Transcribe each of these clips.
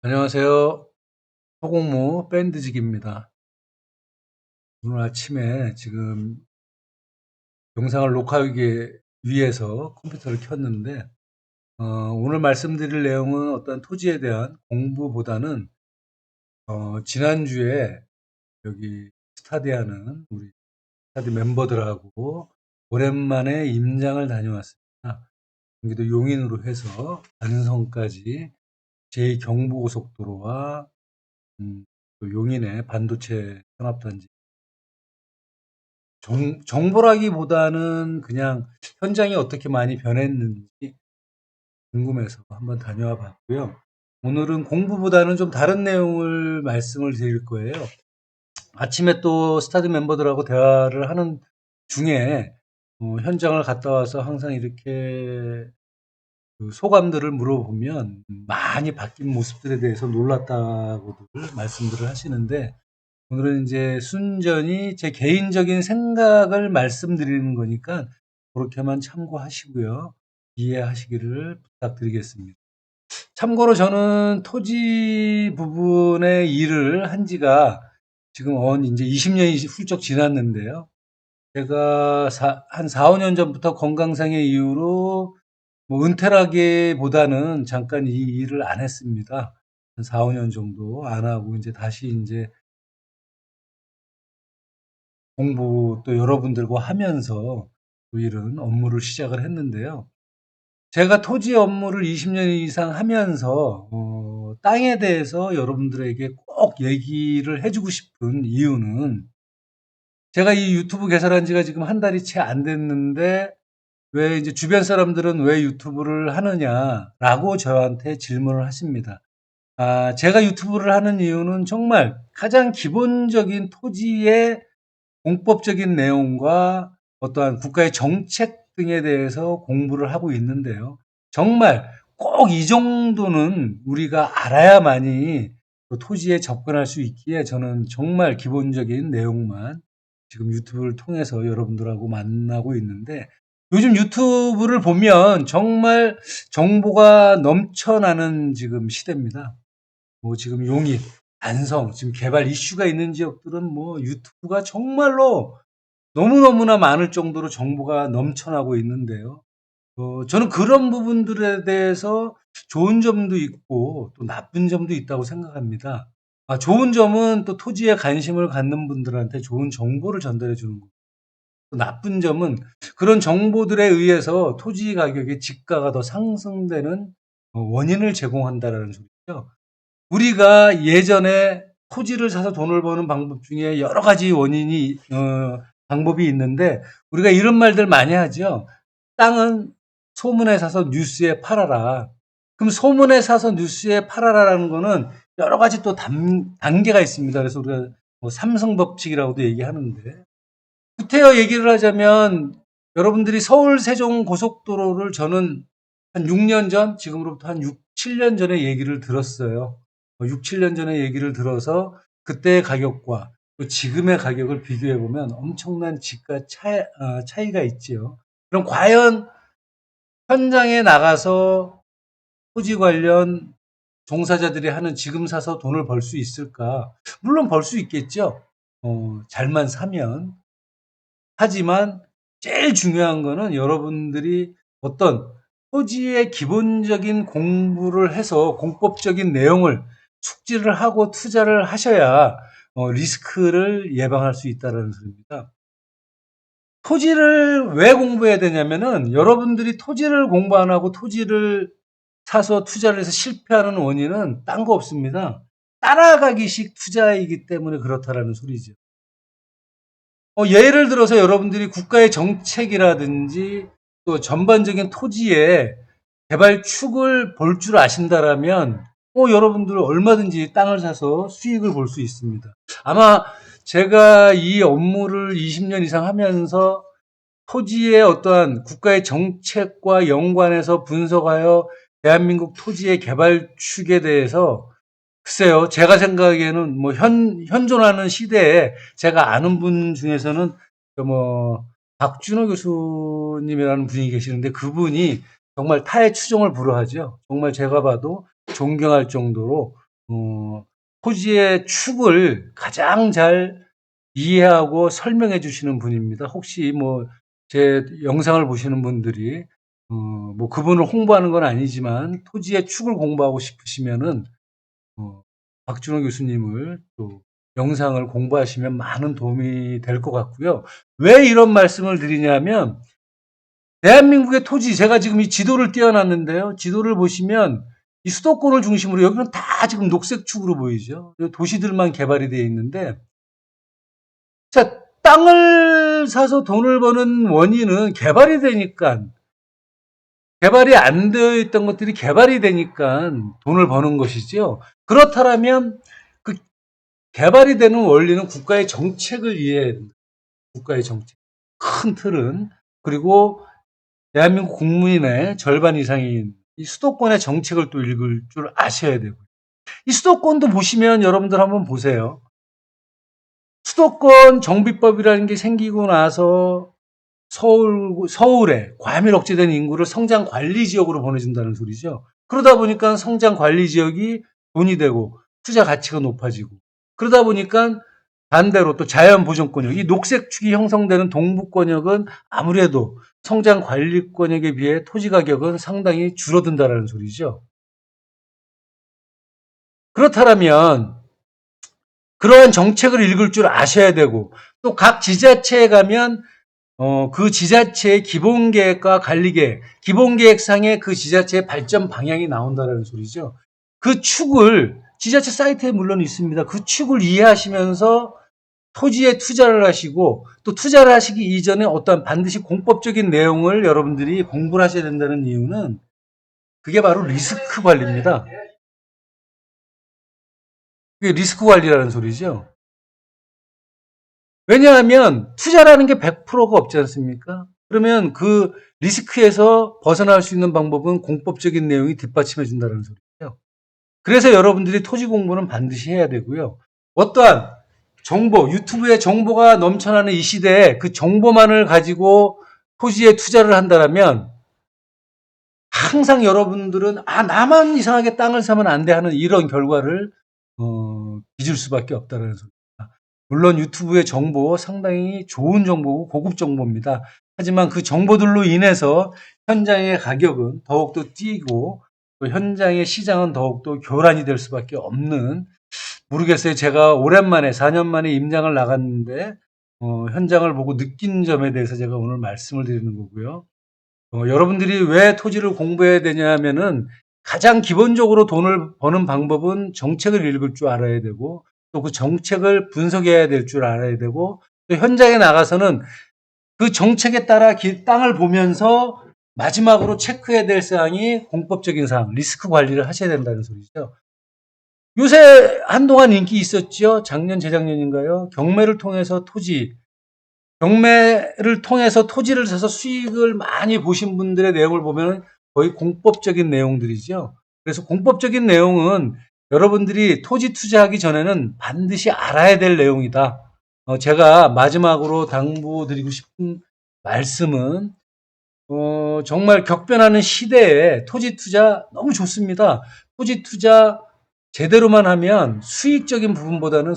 안녕하세요. 소공무 밴드직입니다. 오늘 아침에 지금 영상을 녹화하기 위해서 컴퓨터를 켰는데, 오늘 말씀드릴 내용은 어떤 토지에 대한 공부보다는, 지난주에 여기 스타디하는 우리 스타디 멤버들하고 오랜만에 임장을 다녀왔습니다. 경기도 용인으로 해서 안성까지 제2경부고속도로와 또 용인의 반도체 산업단지 정보라기보다는 그냥 현장이 어떻게 많이 변했는지 궁금해서 한번 다녀와 봤고요. 오늘은 공부보다는 좀 다른 내용을 말씀을 드릴 거예요. 아침에 또 스타드 멤버들하고 대화를 하는 중에 현장을 갔다 와서 항상 이렇게 그 소감들을 물어보면 많이 바뀐 모습들에 대해서 놀랐다고들 말씀들을 하시는데, 오늘은 이제 순전히 제 개인적인 생각을 말씀드리는 거니까 그렇게만 참고하시고요. 이해하시기를 부탁드리겠습니다. 참고로 저는 토지 부분의 일을 한 지가 지금 이제 20년이 훌쩍 지났는데요. 제가 한 4, 5년 전부터 건강상의 이유로 뭐 은퇴라기보다는 잠깐 이 일을 안 했습니다. 한 4, 5년 정도 안 하고 이제 다시 이제 공부 또 여러분들과 하면서 또 이런 업무를 시작을 했는데요. 제가 토지 업무를 20년 이상 하면서 땅에 대해서 여러분들에게 꼭 얘기를 해주고 싶은 이유는, 제가 이 유튜브 개설한 지가 지금 한 달이 채 안 됐는데 왜 이제 주변 사람들은 왜 유튜브를 하느냐라고 저한테 질문을 하십니다. 제가 유튜브를 하는 이유는 정말 가장 기본적인 토지의 공법적인 내용과 어떠한 국가의 정책 등에 대해서 공부를 하고 있는데요. 정말 꼭 이 정도는 우리가 알아야만이 그 토지에 접근할 수 있기에 저는 정말 기본적인 내용만 지금 유튜브를 통해서 여러분들하고 만나고 있는데, 요즘 유튜브를 보면 정말 정보가 넘쳐나는 지금 시대입니다. 뭐 지금 용인, 안성, 지금 개발 이슈가 있는 지역들은 뭐 유튜브가 정말로 너무너무나 많을 정도로 정보가 넘쳐나고 있는데요. 저는 그런 부분들에 대해서 좋은 점도 있고 또 나쁜 점도 있다고 생각합니다. 좋은 점은 또 토지에 관심을 갖는 분들한테 좋은 정보를 전달해 주는 거. 또 나쁜 점은 그런 정보들에 의해서 토지 가격의 지가가 더 상승되는 원인을 제공한다라는 소리죠. 우리가 예전에 토지를 사서 돈을 버는 방법 중에 여러 가지 방법이 있는데, 우리가 이런 말들 많이 하죠. 땅은 소문에 사서 뉴스에 팔아라. 그럼 소문에 사서 뉴스에 팔아라라는 거는 여러 가지 또 단계가 있습니다. 그래서 우리가 뭐 삼성 법칙이라고도 얘기하는데, 구태여 얘기를 하자면, 여러분들이 서울 세종 고속도로를 저는 한 6년 전, 지금으로부터 한 6, 7년 전에 얘기를 들었어요. 6, 7년 전에 얘기를 들어서 그때의 가격과 또 지금의 가격을 비교해 보면 엄청난 차이가 있지요. 그럼 과연 현장에 나가서 토지 관련 종사자들이 하는 지금 사서 돈을 벌 수 있을까? 물론 벌 수 있겠죠. 잘만 사면. 하지만 제일 중요한 거는 여러분들이 어떤 토지의 기본적인 공부를 해서 공법적인 내용을 숙지를 하고 투자를 하셔야 리스크를 예방할 수 있다는 소리입니다. 토지를 왜 공부해야 되냐면은, 여러분들이 토지를 공부 안 하고 토지를 사서 투자를 해서 실패하는 원인은 딴 거 없습니다. 따라가기식 투자이기 때문에 그렇다라는 소리죠. 예를 들어서 여러분들이 국가의 정책이라든지 또 전반적인 토지의 개발축을 볼 줄 아신다라면 여러분들 얼마든지 땅을 사서 수익을 볼 수 있습니다. 아마 제가 이 업무를 20년 이상 하면서 토지의 어떠한 국가의 정책과 연관해서 분석하여 대한민국 토지의 개발축에 대해서, 글쎄요, 제가 생각하기에는 뭐 현존하는 시대에 제가 아는 분 중에서는 뭐 박준호 교수님이라는 분이 계시는데, 그분이 정말 타의 추종을 불허하죠. 정말 제가 봐도 존경할 정도로 토지의 축을 가장 잘 이해하고 설명해 주시는 분입니다. 혹시 뭐 제 영상을 보시는 분들이 뭐 그분을 홍보하는 건 아니지만 토지의 축을 공부하고 싶으시면은 박준호 교수님을 또 영상을 공부하시면 많은 도움이 될 것 같고요. 왜 이런 말씀을 드리냐면 대한민국의 토지, 제가 지금 이 지도를 띄워놨는데요. 지도를 보시면 이 수도권을 중심으로 여기는 다 지금 녹색축으로 보이죠. 도시들만 개발이 되어 있는데, 자, 땅을 사서 돈을 버는 원인은 개발이 되니까, 개발이 안 되어 있던 것들이 개발이 되니까 돈을 버는 것이죠. 그렇다면 그 개발이 되는 원리는 국가의 정책을 이해해야 됩니다. 국가의 정책. 큰 틀은. 그리고 대한민국 국민의 절반 이상인 이 수도권의 정책을 또 읽을 줄 아셔야 되고. 이 수도권도 보시면 여러분들 한번 보세요. 수도권 정비법이라는 게 생기고 나서 서울에 과밀 억제된 인구를 성장 관리 지역으로 보내준다는 소리죠. 그러다 보니까 성장 관리 지역이 돈이 되고 투자 가치가 높아지고, 그러다 보니까 반대로 또 자연 보존권역, 이 녹색축이 형성되는 동부권역은 아무래도 성장 관리권역에 비해 토지 가격은 상당히 줄어든다는 소리죠. 그렇다면 그러한 정책을 읽을 줄 아셔야 되고, 또 각 지자체에 가면 그 지자체의 기본계획과 관리계획, 기본계획상의 그 지자체의 발전 방향이 나온다는 소리죠. 그 축을 지자체 사이트에 물론 있습니다. 그 축을 이해하시면서 토지에 투자를 하시고, 또 투자를 하시기 이전에 어떤 반드시 공법적인 내용을 여러분들이 공부를 하셔야 된다는 이유는 그게 바로 리스크 관리입니다. 그게 리스크 관리라는 소리죠. 왜냐하면 투자라는 게 100%가 없지 않습니까? 그러면 그 리스크에서 벗어날 수 있는 방법은 공법적인 내용이 뒷받침해 준다는 소리죠. 그래서 여러분들이 토지 공부는 반드시 해야 되고요. 어떠한 정보, 유튜브에 정보가 넘쳐나는 이 시대에 그 정보만을 가지고 토지에 투자를 한다면 항상 여러분들은 나만 이상하게 땅을 사면 안 돼 하는 이런 결과를 빚을 수밖에 없다는 소리입니다. 물론 유튜브의 정보 상당히 좋은 정보고 고급 정보입니다. 하지만 그 정보들로 인해서 현장의 가격은 더욱더 뛰고 또 현장의 시장은 더욱더 교란이 될 수밖에 없는, 모르겠어요. 제가 오랜만에 4년 만에 임장을 나갔는데 현장을 보고 느낀 점에 대해서 제가 오늘 말씀을 드리는 거고요. 여러분들이 왜 토지를 공부해야 되냐 하면은 가장 기본적으로 돈을 버는 방법은 정책을 읽을 줄 알아야 되고, 또 그 정책을 분석해야 될 줄 알아야 되고, 또 현장에 나가서는 그 정책에 따라 땅을 보면서 마지막으로 체크해야 될 사항이 공법적인 사항, 리스크 관리를 하셔야 된다는 소리죠. 요새 한동안 인기 있었죠. 작년, 재작년인가요? 경매를 통해서 토지를 사서 수익을 많이 보신 분들의 내용을 보면 거의 공법적인 내용들이죠. 그래서 공법적인 내용은 여러분들이 토지 투자하기 전에는 반드시 알아야 될 내용이다. 제가 마지막으로 당부드리고 싶은 말씀은 정말 격변하는 시대에 토지 투자 너무 좋습니다. 토지 투자 제대로만 하면 수익적인 부분보다는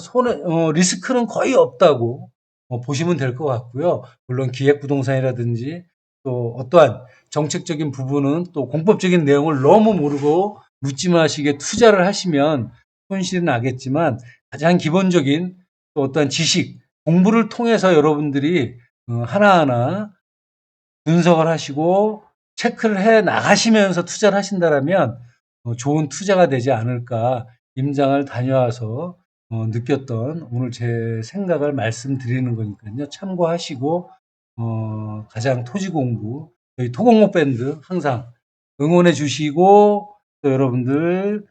리스크는 거의 없다고 보시면 될 것 같고요. 물론 기획부동산이라든지 또 어떠한 정책적인 부분은 또 공법적인 내용을 너무 모르고 묻지마시게 투자를 하시면 손실이 나겠지만, 가장 기본적인 또 어떠한 지식, 공부를 통해서 여러분들이 하나하나 분석을 하시고 체크를 해 나가시면서 투자를 하신다면 좋은 투자가 되지 않을까, 임장을 다녀와서 느꼈던 오늘 제 생각을 말씀드리는 거니까요. 참고하시고 가장 토지 공부, 저희 토공모 밴드 항상 응원해 주시고, 또 여러분들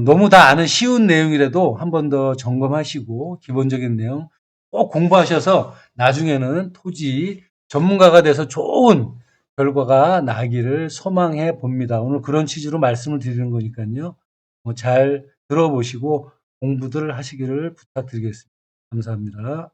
너무 다 아는 쉬운 내용이라도 한 번 더 점검하시고 기본적인 내용 꼭 공부하셔서 나중에는 토지 전문가가 돼서 좋은 결과가 나기를 소망해 봅니다. 오늘 그런 취지로 말씀을 드리는 거니까요. 잘 들어보시고 공부들 하시기를 부탁드리겠습니다. 감사합니다.